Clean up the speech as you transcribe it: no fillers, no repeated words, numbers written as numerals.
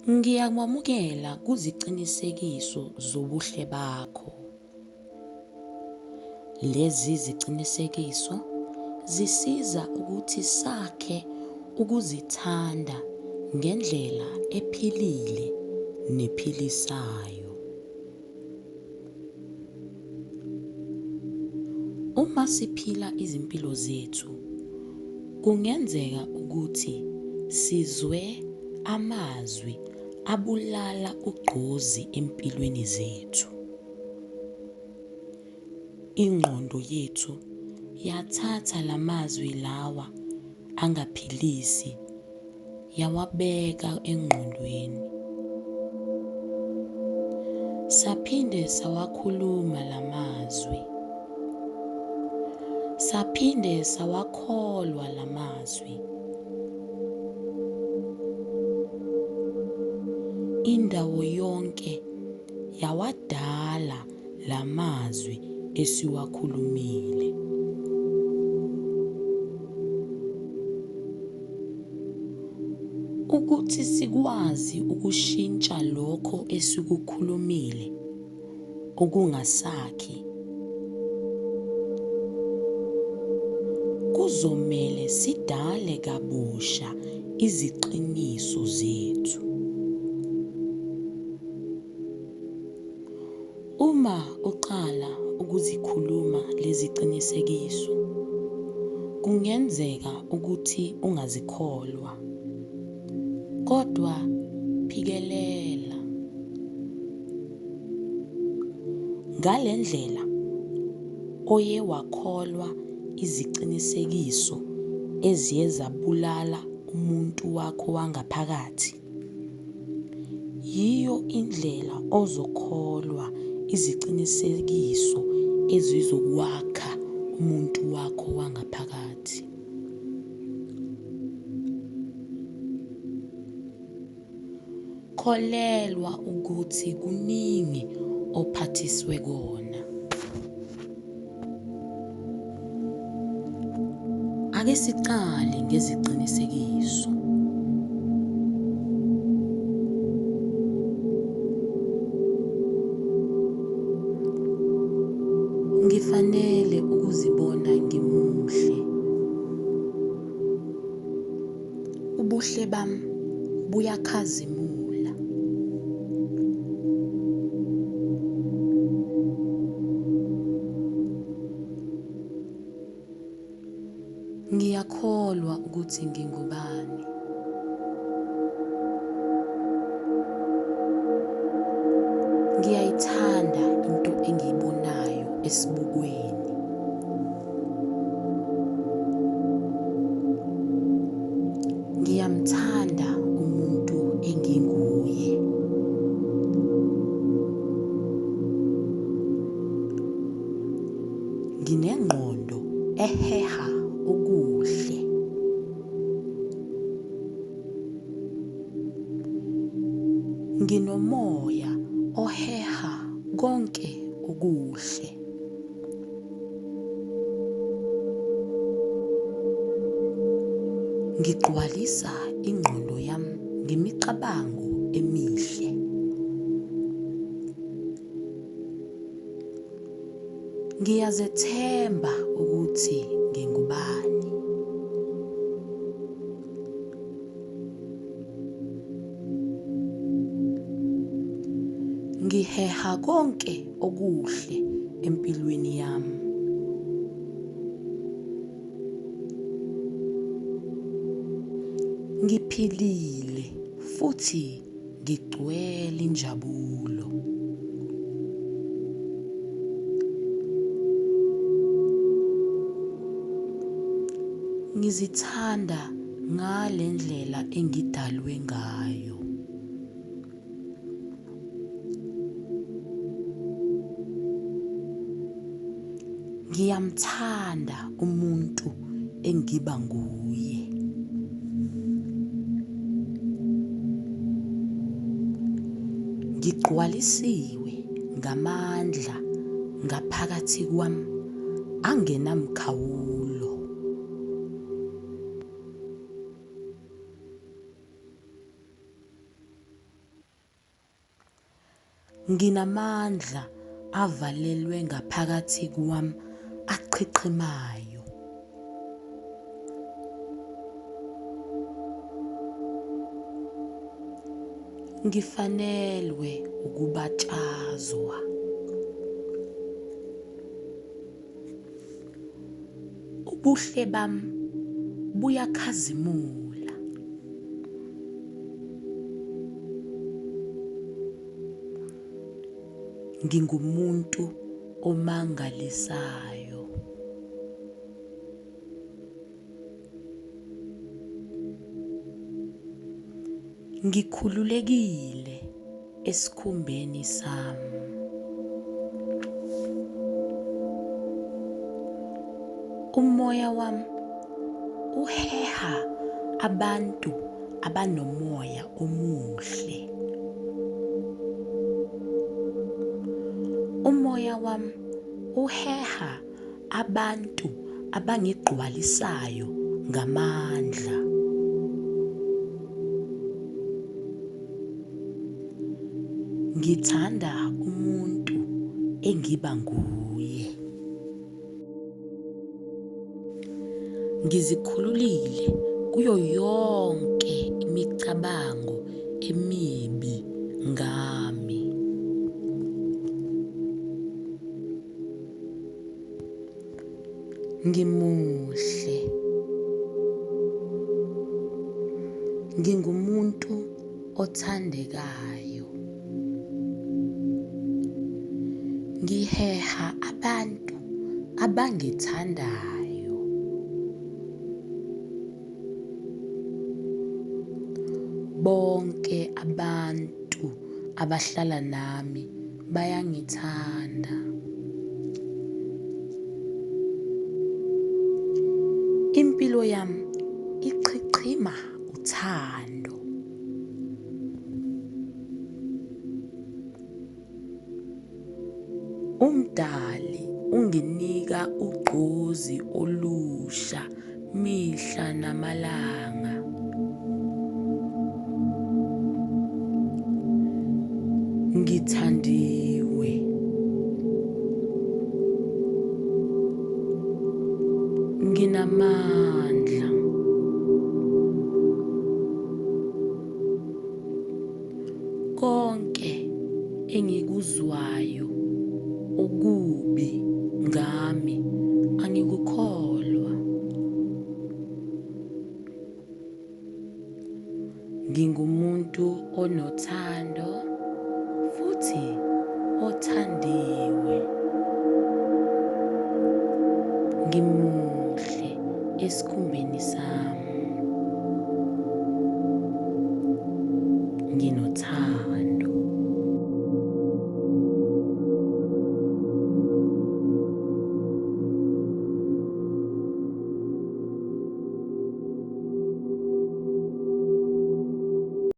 Ngiyakwamukela kuziqinisekiso zobuhle bakho. Lezi ziqinisekiso zisiza ukuthi sakhe ukuzithanda ngendlela ephilile nephilisayo. Uma siphila izimpilo zethu, kungenzeka ukuthi sizwe amazwi abulala ugqozi empilweni zethu. Ingqondo yethu yathatha lamazwi lawa angaphilisi yawabeka engqondweni. Saphinde sawakhuluma lamazwi. Saphinde sawakholwa lamazwi. Indawo yonke yawadala lamazwi esiwakhulumile. Ukuthi sikwazi ukushintsha lokho esikukhulumile okungasakhi, kuzomele sidale kabusha iziqiniso zethu. Uma uqala ukuzikhuluma lezi qinisekiso, kungenzeka ukuthi ungazikholwa. Kodwa phikelela. Ngale ndlela oye wakholwa iziqinisekiso eziye zabulala umuntu wakho wangaphakathi, yiyo indlela ozokholwa iziqinisekiso ezizokwakha umuntu wakho wangaphakathi. Kholelwa ukuthi kuningi ophathiswe kona. Ake siqale ngeziqinisekiso. Ngifanele ukuzibona ngimuhle. Ubuhle bami buyakhazimula. Ngiyakholwa ukuthi ngingubani. Ngiyayithanda into engiyibonayo esibukweni. Ngiyamthanda umuntu enginguye. Nginengqondo eheha okuhle. Nginomoya oheha konke okuhle. Ngigqwalisa ingqondo yami ngemicabango emihle. Ngiyazethemba ukuthi ngingubani. Ngiheha konke okuhle empilweni yami. Ngiphilile futhi ngigcwele injabulo. Ngizithanda ngale ndlela engidalwe ngayo. Ngiyamthanda umuntu engiba nguye. Ngigqwalisiwe ngamandla ngaphakathi kwami angenamkhawulo. Nginamandla avalelwe ngaphakathi kwami achichimayo. Ngifanelwe ukubatshazwa. Ubuhle bami buyakhazimula. Ngingumuntu omangalisayo. Ngikhululekile esikhumbeni sami. Umoya wami uheha abantu abanomoya omuhle. Umoya wami uheha abantu abangigqwalisayo ngamandla. Ngithanda umuntu engiba nguye. Ngizikhululile kuyo yonke imicabango emibi ngami. Ngimuhle. Ngingumuntu othandekayo. Ngiheha abantu abangithandayo. Bonke abantu abahlala nami bayangithanda. Impilo yami ichichima uthando. Umdali unginika ugqozi olusha mihla namalanga. Ngithandiwe. Nginamandla. Konke engikuzwayo okubi ngami angikukholwa. Ngingumuntu onothando futhi othandiwe. Ngimuhle esikhumbeni sami. Nginothando.